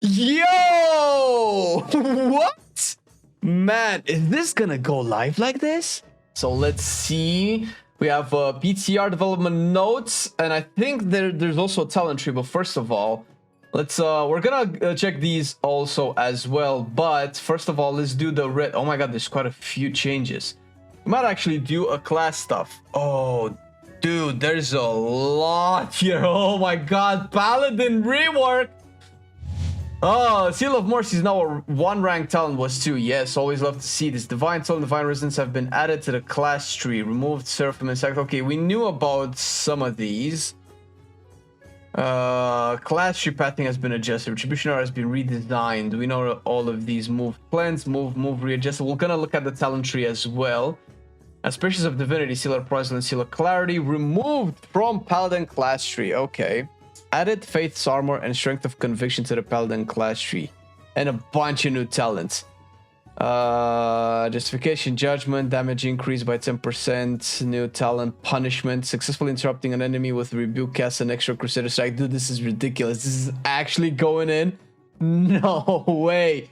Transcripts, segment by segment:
Yo! What? Man, is this gonna go live like this? So let's see. We have PTR development notes, and I think there's also a talent tree. But first of all, let's we're gonna check these also as well. But first of all, let's do the red. Oh my god, there's quite a few changes. We might actually do a class stuff. Oh, dude, there's a lot here. Oh my god, Paladin rework. Oh, Seal of Mercy is now a 1 rank talent, was 2. Yes, always love to see this. Divine Soul and Divine Resonance have been added to the class tree. Removed Seraphim and Sect. Okay, we knew about some of these. Class tree pathing has been adjusted. Retribution has been redesigned. We know all of these. Move cleanse, move readjust. We're gonna look at the talent tree as well. Aspersions of Divinity, Seal of Prize and Seal of Clarity removed from Paladin class tree. Okay. Added Faith's Armor and Strength of Conviction to the Paladin class tree. And a bunch of new talents. Justification, Judgment, damage increased by 10%. New talent, Punishment. Successfully interrupting an enemy with Rebuke, cast an extra Crusader Strike. Dude, this is ridiculous. This is actually going in? No way.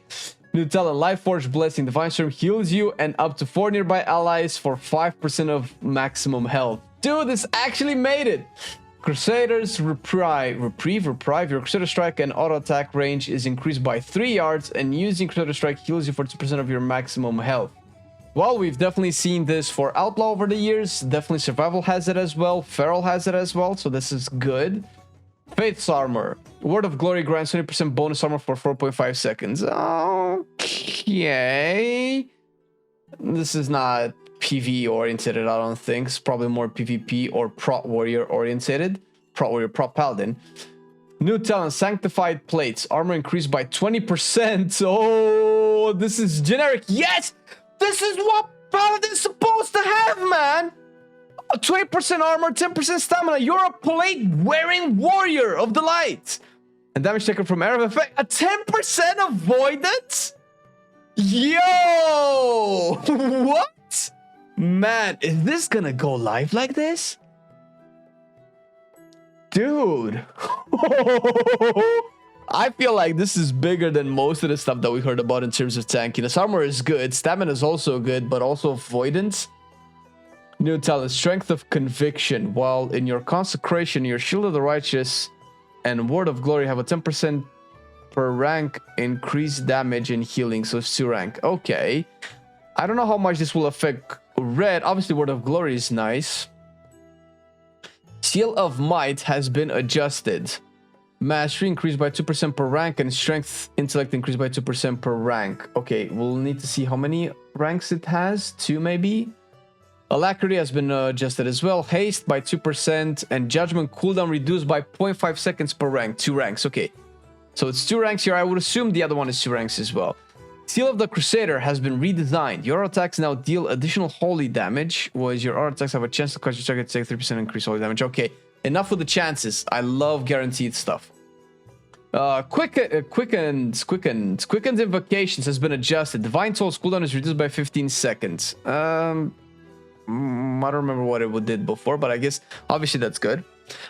New talent, Life Forge Blessing. Divine Storm heals you and up to 4 nearby allies for 5% of maximum health. Dude, this actually made it. Crusader's Reprieve. Your Crusader Strike and auto attack range is increased by 3 yards, and using Crusader Strike heals you for 2% of your maximum health. Well, we've definitely seen this for Outlaw over the years. Definitely Survival has it as well. Feral has it as well, so this is good. Faith's Armor. Word of Glory grants 20% bonus armor for 4.5 seconds. Okay. This is not PvE oriented, I don't think. It's probably more PvP or Prot Warrior oriented. Prot Warrior, Prot Paladin. New talent, Sanctified Plates. Armor increased by 20%. Oh, this is generic. Yes! This is what Paladin's supposed to have, man! 20% armor, 10% stamina. You're a plate wearing warrior of the light. And damage taken from area of effect. A 10% avoidance? Yo! What? Man, is this gonna go live like this? Dude. I feel like this is bigger than most of the stuff that we heard about in terms of tankiness. Armor is good. Stamina is also good, but also avoidance. New talent, Strength of Conviction. While in your consecration, your Shield of the Righteous and Word of Glory have a 10% per rank increased damage and healing. So it's 2 rank. Okay. I don't know how much this will affect red. Obviously, Word of Glory is nice. Seal of Might has been adjusted. Mastery increased by 2% per rank, and Strength Intellect increased by 2% per rank. Okay, we'll need to see how many ranks it has. 2 maybe? Alacrity has been adjusted as well. Haste by 2%, and Judgment cooldown reduced by 0.5 seconds per rank. 2 ranks, okay. So it's 2 ranks here. I would assume the other one is 2 ranks as well. Seal of the Crusader has been redesigned. Your attacks now deal additional holy damage, whereas your auto attacks have a chance to cause your target to take 3% increase holy damage. Okay, enough with the chances. I love guaranteed stuff. Quickened Invocations has been adjusted. Divine Soul's cooldown is reduced by 15 seconds. I don't remember what it did before, but I guess obviously that's good.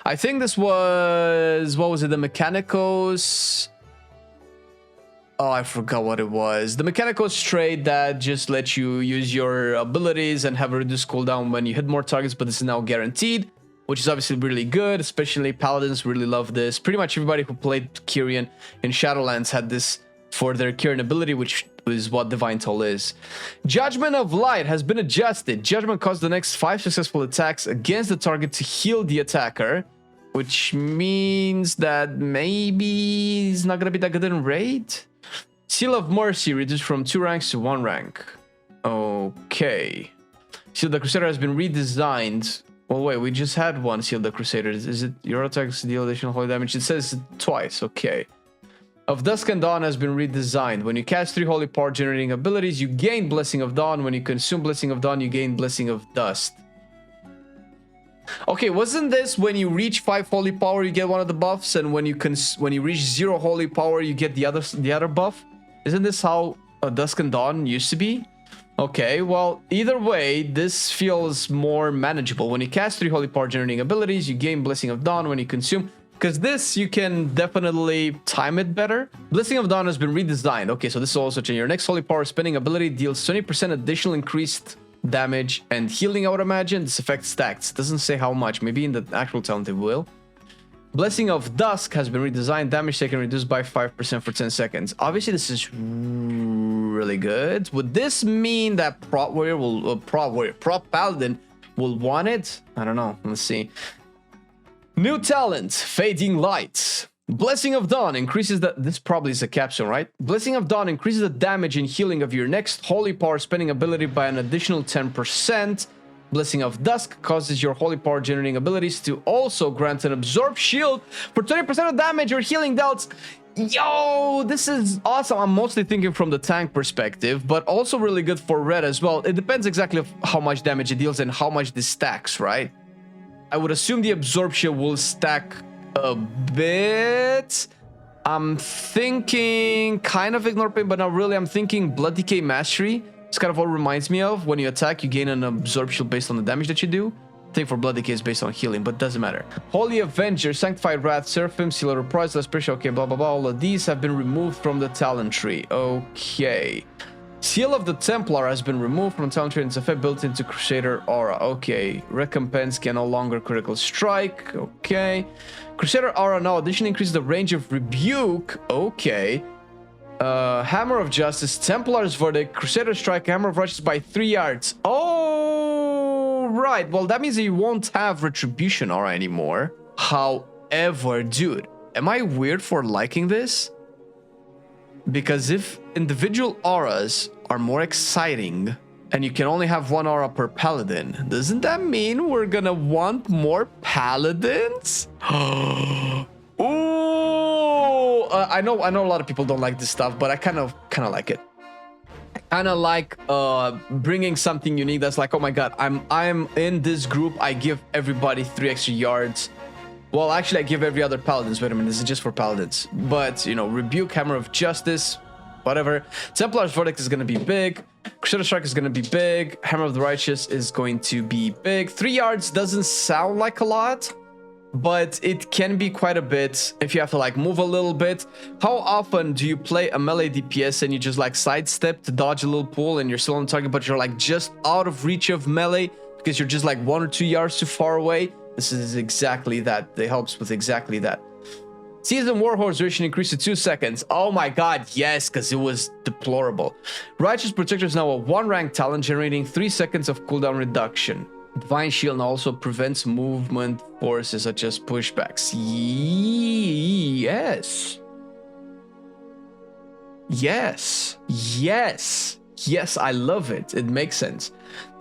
I think this was, what was it, the Mechanicos? Oh, I forgot what it was. The Mechanicos trade that just lets you use your abilities and have a reduced cooldown when you hit more targets, but this is now guaranteed, which is obviously really good. Especially Paladins really love this. Pretty much everybody who played Kyrian in Shadowlands had this for their Kyrian ability, which is what Divine Toll is. Judgment of Light has been adjusted. Judgment caused the next 5 successful attacks against the target to heal the attacker, which means that maybe it's not going to be that good in raid. Seal of Mercy reduced from 2 ranks to 1 rank. Okay. Seal of the Crusader has been redesigned. Well, wait, we just had one Seal of the Crusader. Is it your attacks deal additional holy damage? It says twice. Okay. Of Dusk and Dawn has been redesigned. When you cast 3 holy power generating abilities, you gain Blessing of Dawn. When you consume Blessing of Dawn, you gain Blessing of Dust. Okay, wasn't this when you reach 5 holy power, you get one of the buffs, and when you reach 0 holy power, you get the other buff? Isn't this how Dusk and Dawn used to be? Okay, well, either way, this feels more manageable. When you cast 3 holy power generating abilities, you gain Blessing of Dawn. When you consume Because this, you can definitely time it better. Blessing of Dawn has been redesigned. Okay, so this is also changing. Your next Holy Power spending ability deals 20% additional increased damage and healing, I would imagine. This effect stacks. Doesn't say how much. Maybe in the actual talent it will. Blessing of Dusk has been redesigned. Damage taken reduced by 5% for 10 seconds. Obviously, this is really good. Would this mean that Prop Paladin will want it? I don't know. Let's see. New talent, Fading Light. Blessing of Dawn increases the... This probably is a capstone, right? Blessing of Dawn increases the damage and healing of your next Holy Power spending ability by an additional 10%. Blessing of Dusk causes your Holy Power generating abilities to also grant an absorb shield for 20% of damage or healing dealt. Yo, this is awesome. I'm mostly thinking from the tank perspective, but also really good for red as well. It depends exactly of how much damage it deals and how much this stacks, right? I would assume the absorption will stack a bit. I'm thinking kind of ignore pain, but not really. I'm thinking Blood Decay Mastery. It's kind of what it reminds me of. When you attack, you gain an absorption based on the damage that you do. I think for Blood Decay is based on healing, but doesn't matter. Holy Avenger, Sanctified Wrath, Seraphim, Seal of Reprise, Less Pressure, okay, blah, blah, blah. All of these have been removed from the talent tree. Okay. Seal of the Templar has been removed from the talent tree and it's effect built into Crusader Aura. Okay. Recompense can no longer critical strike. Okay. Crusader Aura now additionally increases the range of Rebuke. Okay. Hammer of Justice, Templar's Verdict, Crusader Strike, Hammer of Righteousness by 3 yards. Oh, right. Well, that means that you won't have Retribution Aura anymore. However, dude, am I weird for liking this? Because if individual auras are more exciting and you can only have 1 aura per paladin, doesn't that mean we're gonna want more paladins? Ooh, I know a lot of people don't like this stuff, but I kind of like it. I kind of like bringing something unique that's like, oh my god, I'm in this group. I give everybody 3 extra yards. Well, actually, I give every other paladins. Wait a minute, this is just for paladins. But, you know, Rebuke, Hammer of Justice, whatever. Templar's Verdict is going to be big. Crusader Strike is going to be big. Hammer of the Righteous is going to be big. 3 yards doesn't sound like a lot, but it can be quite a bit if you have to, like, move a little bit. How often do you play a melee DPS and you just, like, sidestep to dodge a little pull and you're still on target, but you're, like, just out of reach of melee because you're just, like, 1 or 2 yards too far away? This is exactly that. It helps with exactly that. Season Warhorse duration increased to 2 seconds. Oh my god, yes, because it was deplorable. Righteous Protector is now a 1-rank talent, generating 3 seconds of cooldown reduction. Divine Shield also prevents movement forces such as pushbacks. Yes. Yes. Yes. Yes, I love it. It makes sense.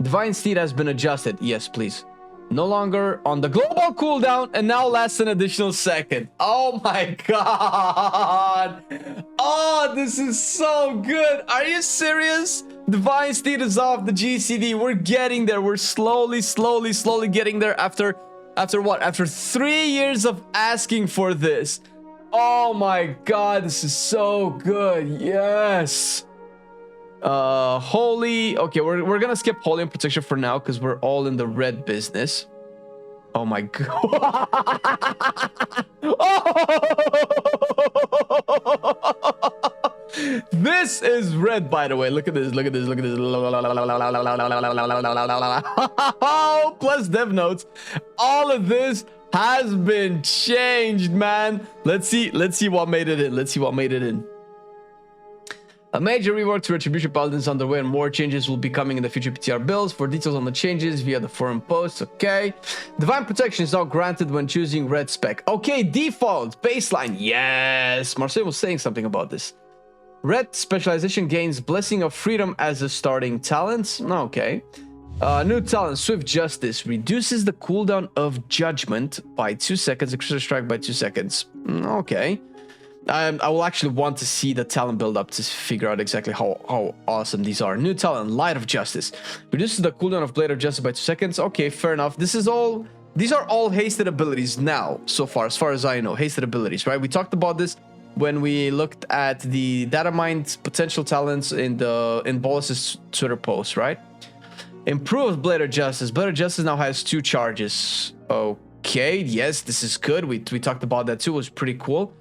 Divine Steed has been adjusted. Yes, please. No longer on the global cooldown and now lasts an additional second. Oh my god. Oh, this is so good. Are you serious? Divine Steed is off the GCD. We're getting there. We're slowly getting there after what? After 3 years of asking for this. Oh my god, this is so good. Yes. Holy, okay, we're gonna skip Holy and Protection for now because we're all in the red business. Oh my god. Oh! This is red, by the way. Look at this, look at this, look at this. Plus dev notes. All of this has been changed, man. Let's see what made it in. Let's see what made it in. A major rework to Retribution Paladin is underway and more changes will be coming in the future PTR builds. For details on the changes via the forum posts, okay. Divine Protection is now granted when choosing red spec. Okay, default, baseline, yes. Marcel was saying something about this. Red specialization gains Blessing of Freedom as a starting talent. Okay. New talent, Swift Justice, reduces the cooldown of Judgment by 2 seconds, Crusader Strike by 2 seconds. Okay. I will actually want to see the talent build up to figure out exactly how awesome these are. New talent, Light of Justice, reduces the cooldown of Blade of Justice by 2 seconds. Okay, fair enough. These are all hasted abilities now, so far as I know. Hasted abilities, right? We talked about this when we looked at the data mined potential talents in Bolus's Twitter post, right? Improved Blade of Justice. Blade of Justice now has 2 charges. Okay, yes, this is good. We talked about that too. It was pretty cool.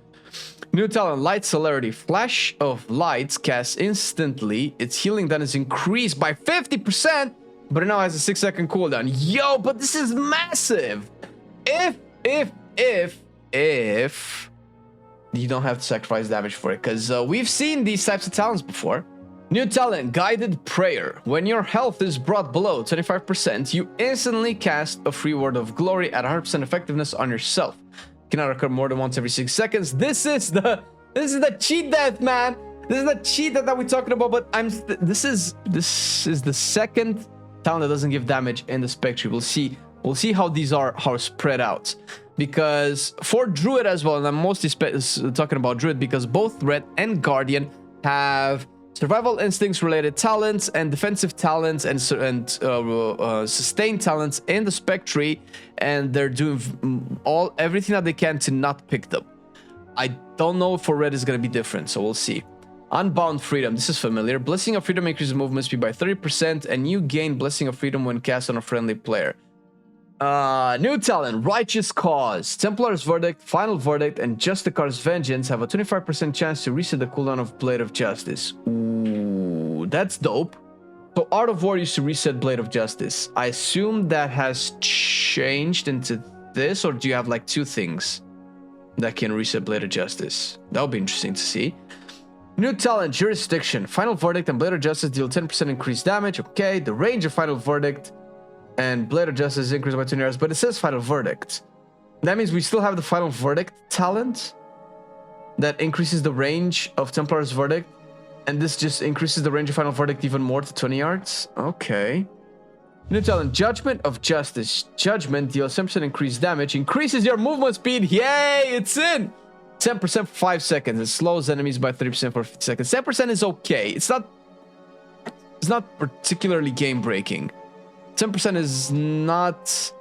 New talent, Light Celerity. Flash of Lights cast instantly. Its healing then is increased by 50%, but it now has a 6-second cooldown. Yo, but this is massive. If you don't have to sacrifice damage for it, because we've seen these types of talents before. New talent, Guided Prayer. When your health is brought below 25%, you instantly cast a free word of glory at 100% effectiveness on yourself. Cannot occur more than once every 6 seconds. This is the cheat death, man. This is the cheat death that we're talking about. But this is the second talent that doesn't give damage in the spec tree. We'll see how these are spread out. Because for Druid as well, and I'm mostly talking about Druid because both Red and Guardian have survival instincts related talents and defensive talents and sustained talents in the spec tree, and they're doing everything that they can to not pick them. I don't know if for Red is going to be different, so we'll see. Unbound Freedom, this is familiar. Blessing of Freedom increases movement speed by 30%, and you gain Blessing of Freedom when cast on a friendly player. New talent, Righteous Cause. Templar's Verdict, Final Verdict, and Justicar's Vengeance have a 25% chance to reset the cooldown of Blade of Justice. Ooh, that's dope. So Art of War used to reset Blade of Justice. I assume that has changed into this, or do you have like two things that can reset Blade of Justice? That would be interesting to see. New talent, Jurisdiction. Final Verdict and Blade of Justice deal 10% increased damage. Okay, the range of Final Verdict and Blade of Justice increased by 20 yards, but it says Final Verdict. That means we still have the Final Verdict talent that increases the range of Templar's Verdict, and this just increases the range of Final Verdict even more to 20 yards. Okay. New talent, Judgment of Justice. Judgment deals 10% increased damage, increases your movement speed. Yay, it's in! 10% for 5 seconds. It slows enemies by 30% for 50 seconds. 10% is okay. It's not particularly game-breaking. 10% is not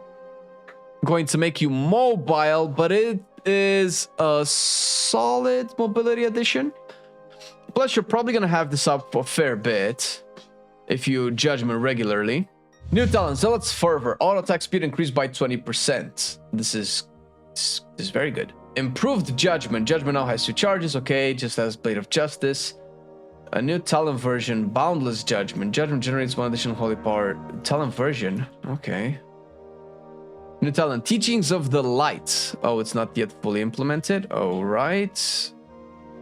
going to make you mobile, but it is a solid mobility addition. Plus, you're probably going to have this up a fair bit if you Judgment regularly. New talent, Zealot's Fervor. Auto attack speed increased by 20%. This is very good. Improved Judgment. Judgment now has 2 charges. Okay, just as Blade of Justice. A new talent version, Boundless Judgment. Judgment generates 1 additional holy power. Talent version, okay. New talent, Teachings of the Light. Oh, it's not yet fully implemented. All right.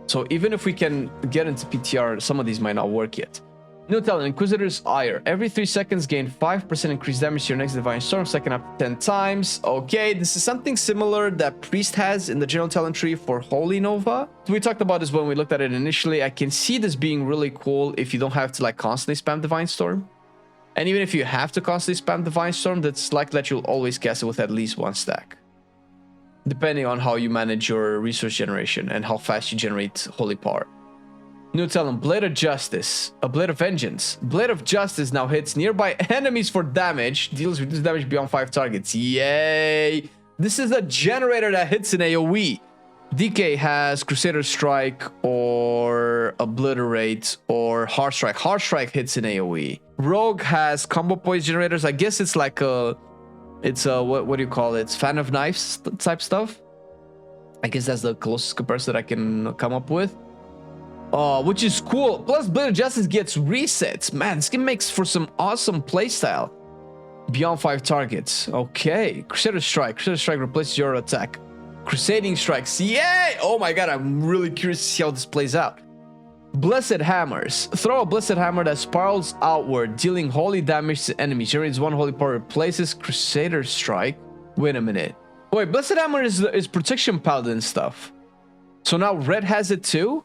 So even if we can get into PTR, some of these might not work yet. New talent, Inquisitor's Ire. Every 3 seconds, gain 5% increased damage to your next Divine Storm, second up to 10 times. Okay, this is something similar that Priest has in the general talent tree for Holy Nova. We talked about this when we looked at it initially. I can see this being really cool if you don't have to like constantly spam Divine Storm. And even if you have to constantly spam Divine Storm, that's like that you'll always cast it with at least 1 stack. Depending on how you manage your resource generation and how fast you generate holy power. New talent, Blade of Justice. A Blade of Vengeance. Blade of Justice now hits nearby enemies for damage. Deals reduced damage beyond 5 targets. Yay! This is a generator that hits in AoE. DK has Crusader Strike or Obliterate or Hard Strike. Hard Strike hits in AoE. Rogue has combo poise generators. I guess it's like a... It's a... What do you call it? It's Fan of Knives type stuff. I guess that's the closest comparison that I can come up with. Which is cool. Plus, Blade of Justice gets resets. Man, this game makes for some awesome playstyle. Beyond 5 targets. Okay. Crusader Strike. Crusader Strike replaces your attack. Crusading Strikes. Yay! Oh my god, I'm really curious to see how this plays out. Blessed Hammers. Throw a Blessed Hammer that spirals outward, dealing holy damage to enemies. Generates 1 holy power. Replaces Crusader Strike. Wait a minute. Wait, Blessed Hammer is Protection Paladin stuff. So now Red has it too?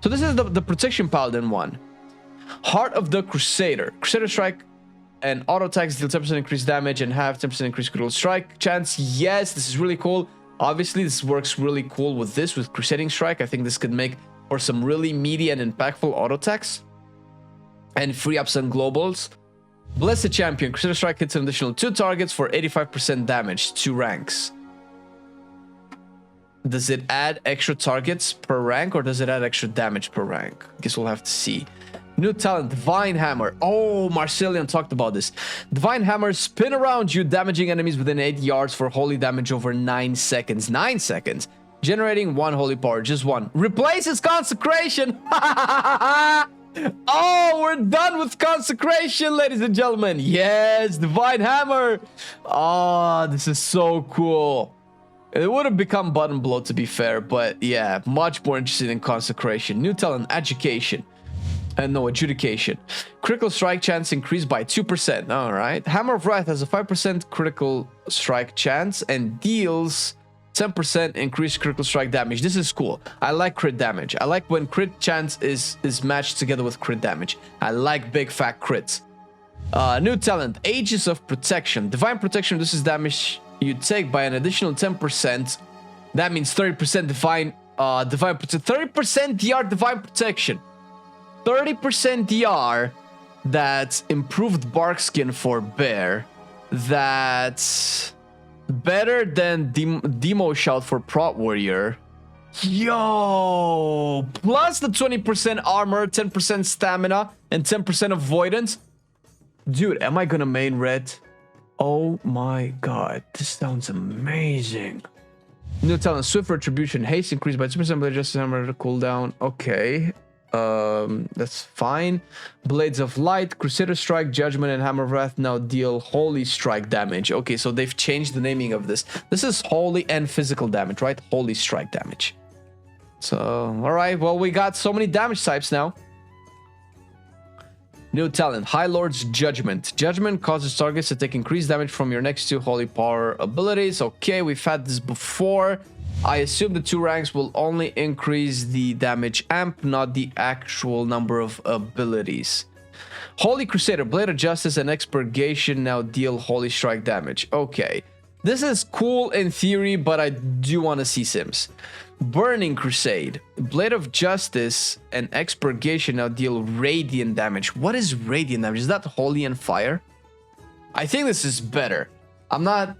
So this is the Protection Paladin one. Heart of the Crusader. Crusader Strike and auto attacks deal 10% increased damage and have 10% increased critical strike chance. Yes, this is really cool. Obviously, this works really cool with Crusading Strike. I think this could make for some really meaty and impactful auto attacks. And free ups and globals. Blessed Champion. Crusader Strike hits an additional 2 targets for 85% damage. 2 ranks. Does it add extra targets per rank or does it add extra damage per rank? I guess we'll have to see. New talent, Divine Hammer. Oh, Marcelian talked about this. Divine Hammer, spin around you, damaging enemies within 8 yards for holy damage over 9 seconds. 9 seconds. Generating 1 holy power, just 1. Replaces consecration. Oh, we're done with consecration, ladies and gentlemen. Yes, Divine Hammer. Oh, this is so cool. It would have become button blow, to be fair, but yeah, much more interested in consecration. New talent, education. No, adjudication. Critical strike chance increased by 2%. All right. Hammer of Wrath has a 5% critical strike chance and deals 10% increased critical strike damage. This is cool. I like crit damage. I like when crit chance is matched together with crit damage. I like big fat crits. New talent, Aegis of Protection. Divine Protection reduces damage you take by an additional 10%. That means 30% divine 30% DR divine protection. 30% DR. That's improved bark skin for bear. That's better than demo shout for prot warrior. Yo, plus the 20% armor, 10% stamina, and 10% avoidance. Dude, am I gonna main red? Oh my god, this sounds amazing. New talent, Swift Retribution, haste increased by 2%, but just hammer cooldown. Okay. That's fine. Blades of Light, Crusader Strike, Judgment, and Hammer of Wrath now deal holy strike damage. Okay, so they've changed the naming of this. This is holy and physical damage, right? Holy strike damage. So, alright, well, we got so many damage types now. New talent, High Lord's Judgment. Judgment causes targets to take increased damage from your next 2 holy power abilities. Okay, we've had this before. I assume the 2 ranks will only increase the damage amp, not the actual number of abilities. Holy Crusader, Blade of Justice, and Expurgation now deal holy strike damage. Okay, this is cool in theory, but I do want to see sims. Burning Crusade, Blade of Justice, and Expurgation now deal radiant damage. What is radiant damage? Is that holy and fire? I think this is better. I'm not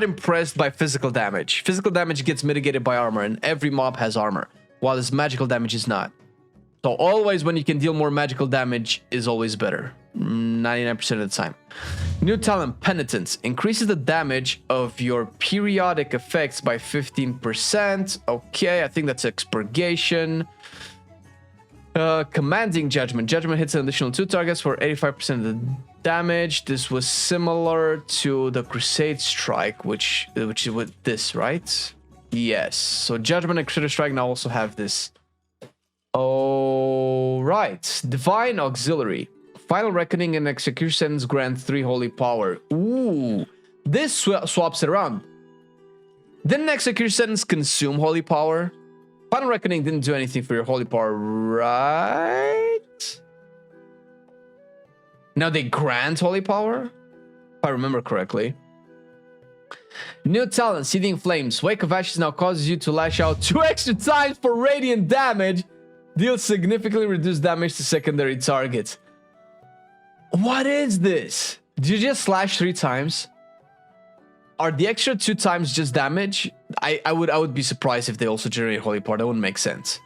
impressed by physical damage. Physical damage gets mitigated by armor, and every mob has armor, while this magical damage is not. So always when you can deal more magical damage is always better. 99% of the time. New talent, Penitence. Increases the damage of your periodic effects by 15%. Okay, I think that's Expurgation. Commanding Judgment. Judgment hits an additional 2 targets for 85% of the damage. This was similar to the Crusade Strike, which is with this, right? Yes. So Judgment and Crusader Strike now also have this. All right. Divine Auxiliary. Final Reckoning and Executions grant 3 holy power. Ooh. This swaps it around. Didn't Executions consume holy power? Final Reckoning didn't do anything for your holy power, right? Now they grant holy power? If I remember correctly. New talent, Seething Flames. Wake of Ashes now causes you to lash out 2 extra times for radiant damage. Deals significantly reduced damage to secondary targets. What is this? Did you just slash 3 times? Are the extra 2 times just damage? I would be surprised if they also generate holy power. That wouldn't make sense.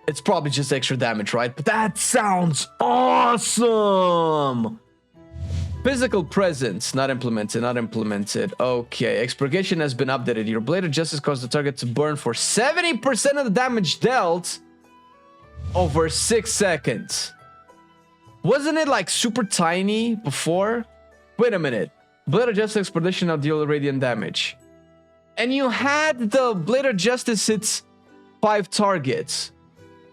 It's probably just extra damage, right? But that sounds awesome. Physical Presence, not implemented, not implemented. Okay, Expurgation has been updated. Your Blade of Justice causes the target to burn for 70% of the damage dealt over 6 seconds. Wasn't it like super tiny before? Wait a minute. Blade of Justice Expedition now deal radiant damage. And you had the Blade of Justice hits 5 targets.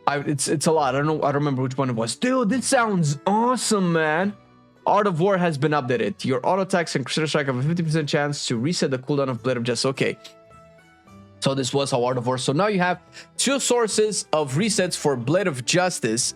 It's a lot. I don't remember which one it was. Dude, this sounds awesome, man. Art of War has been updated. Your auto attacks and Crusader Strike have a 50% chance to reset the cooldown of Blade of Justice. Okay. So this was how Art of War. So now you have 2 sources of resets for Blade of Justice.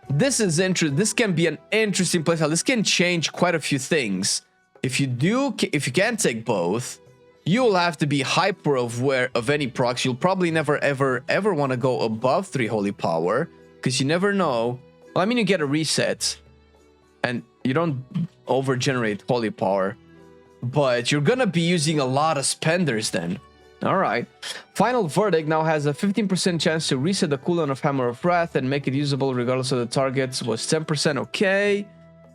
This is interesting. This can be an interesting playstyle. This can change quite a few things. If you can take both, you will have to be hyper aware of any procs. You'll probably never ever want to go above 3 holy power because you never know. Well, I mean, you get a reset and you don't over generate holy power, but you're gonna be using a lot of spenders then. All right. Final Verdict now has a 15% chance to reset the cooldown of Hammer of Wrath and make it usable regardless of the targets. Was 10%. Okay.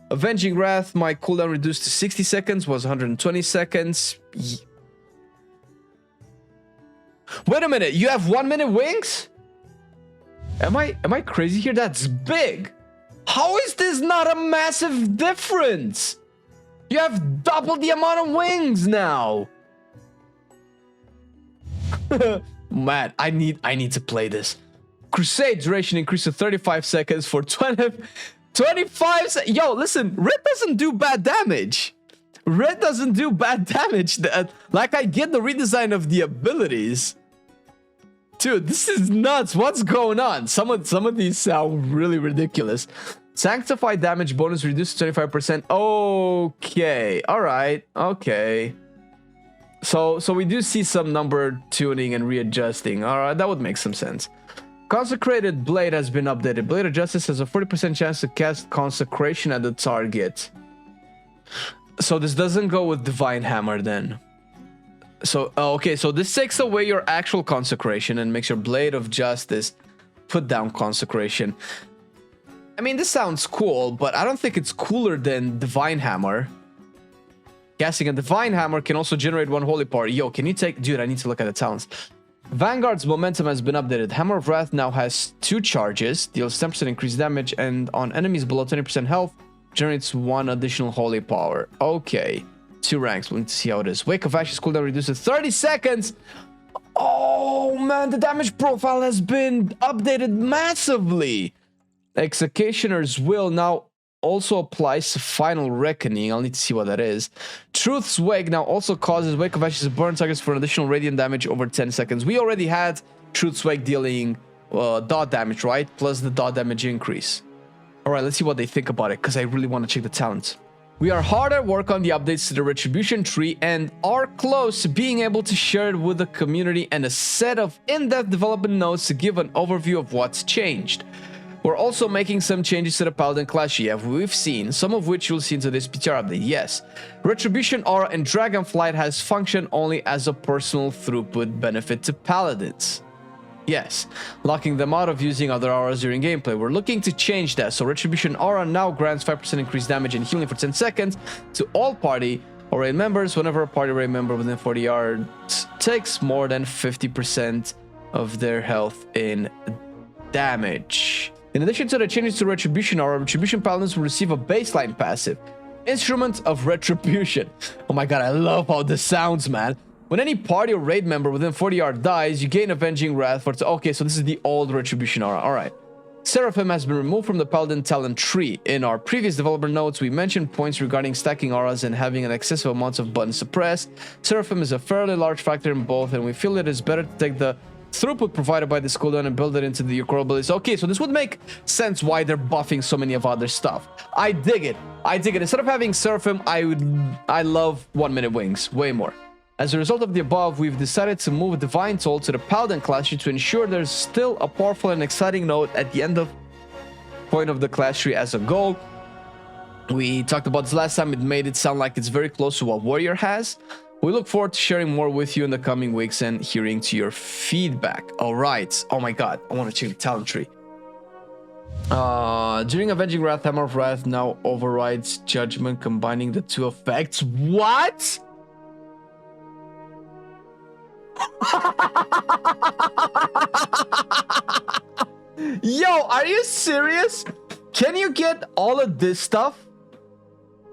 Avenging Wrath, my cooldown reduced to 60 seconds, was 120 seconds. Wait a minute, you have 1 minute wings? Am I crazy here? That's big. How is this not a massive difference? You have double the amount of wings now. Man, I need to play this. Crusade duration increased to 35 seconds for 25. Yo, listen, red doesn't do bad damage. Red doesn't do bad damage. Like, I get the redesign of the abilities. Dude, this is nuts. What's going on? Some of these sound really ridiculous. Sanctified damage bonus reduced to 25%. Okay. All right. Okay. So we do see some number tuning and readjusting. All right, that would make some sense. Consecrated Blade has been updated. Blade of Justice has a 40% chance to cast Consecration at the target. So this doesn't go with Divine Hammer then. So, okay, so this takes away your actual Consecration and makes your Blade of Justice put down Consecration. I mean, this sounds cool, but I don't think it's cooler than Divine Hammer. Casting a Divine Hammer can also generate 1 Holy Power. Yo, can you take... Dude, I need to look at the talents. Vanguard's momentum has been updated. Hammer of Wrath now has 2 charges, deals 10% increased damage, and on enemies below 20% health, generates 1 additional Holy Power. Okay. 2 ranks. We'll need to see how it is. Wake of Ashes cooldown reduced to 30 seconds. Oh, man. The damage profile has been updated massively. Executioner's Will now also applies to Final Reckoning. I'll need to see what that is. Truth's Wake now also causes Wake of Ashes to burn targets for an additional radiant damage over 10 seconds. We already had Truth's Wake dealing dot damage, right? Plus the dot damage increase. All right, let's see what they think about it, because I really want to check the talents. We are hard at work on the updates to the Retribution tree and are close to being able to share it with the community and a set of in-depth development notes to give an overview of what's changed. We're also making some changes to the Paladin class we've seen, some of which you'll see in today's PTR update, yes. Retribution Aura and Dragonflight has functioned only as a personal throughput benefit to Paladins. Yes, locking them out of using other auras during gameplay. We're looking to change that, so Retribution Aura now grants 5% increased damage and healing for 10 seconds to all party or raid members whenever a party raid member within 40 yards takes more than 50% of their health in damage. In addition to the changes to Retribution Aura, Retribution Paladins will receive a baseline passive, Instrument of Retribution. Oh my god, I love how this sounds, man. When any party or raid member within 40 yards dies, you gain Avenging Wrath for... Okay, so this is the old Retribution Aura. Alright. Seraphim has been removed from the Paladin talent tree. In our previous development notes, we mentioned points regarding stacking auras and having an excessive amount of buttons suppressed. Seraphim is a fairly large factor in both, and we feel it is better to take the throughput provided by this cooldown and build it into the core abilities. Okay, so this would make sense why they're buffing so many of other stuff. I dig it. I dig it. Instead of having Seraphim, I love 1 minute wings way more. As a result of the above, we've decided to move Divine Soul to the Paladin class tree to ensure there's still a powerful and exciting note at the end of point of the class tree as a goal. We talked about this last time. It made it sound like it's very close to what Warrior has. We look forward to sharing more with you in the coming weeks and hearing to your feedback. All right. Oh my god, I want to check the talent tree. During Avenging Wrath, Hammer of Wrath now overrides Judgment, combining the 2 effects. What? Yo, are you serious? Can you get all of this stuff?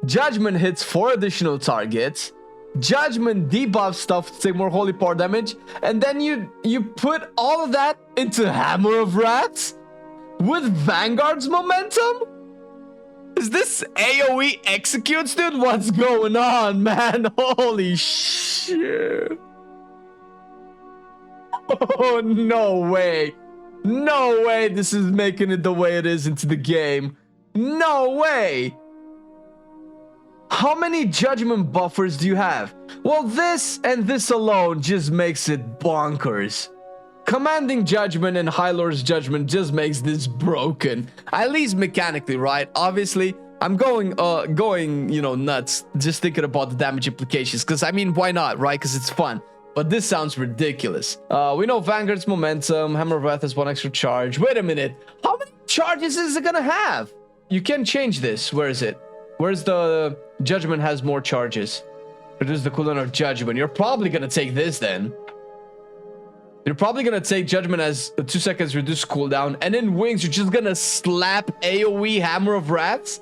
Judgment hits 4 additional targets. Judgment debuff stuff to take more holy power damage, and then you put all of that into Hammer of Wrath with Vanguard's momentum? Is this AoE executes, dude? What's going on, man? Holy shit. Oh, no way. No way this is making it the way it is into the game. No way. How many judgment buffers do you have? Well, this and this alone just makes it bonkers. Commanding Judgment and High Lord's Judgment just makes this broken. At least mechanically, right? Obviously, I'm going, you know, nuts just thinking about the damage implications. Because, I mean, why not, right? Because it's fun. but this sounds ridiculous. We know Vanguard's momentum, Hammer of Wrath has 1 extra charge. Wait a minute, how many charges is it gonna have? You can change this. Where is it? Where's the Judgment has more charges? Reduce the cooldown of Judgment. You're probably gonna take this then. You're probably gonna take Judgment as 2 seconds reduced cooldown, and in Wings you're just gonna slap AoE Hammer of Wraths.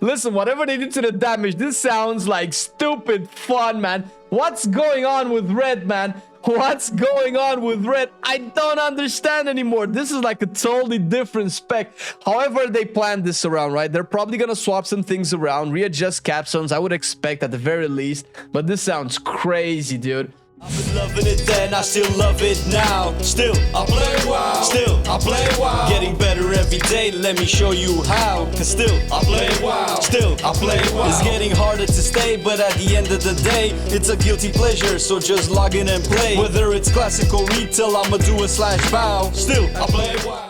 Listen, whatever they did to the damage, this sounds like stupid fun, man. What's going on with Red, man? What's going on with Red? I don't understand anymore. This is like a totally different spec. However they planned this around, right? They're probably gonna swap some things around, readjust capstones, I would expect at the very least. But this sounds crazy, dude. I've been loving it then, I still love it now. Still, I play WoW. Still, I play WoW. Getting better every day, let me show you how. Cause still, I play WoW. Still, I play WoW. It's getting harder to stay, but at the end of the day, it's a guilty pleasure, so just log in and play. Whether it's classic or retail, I'ma do a /bow. Still, I play WoW.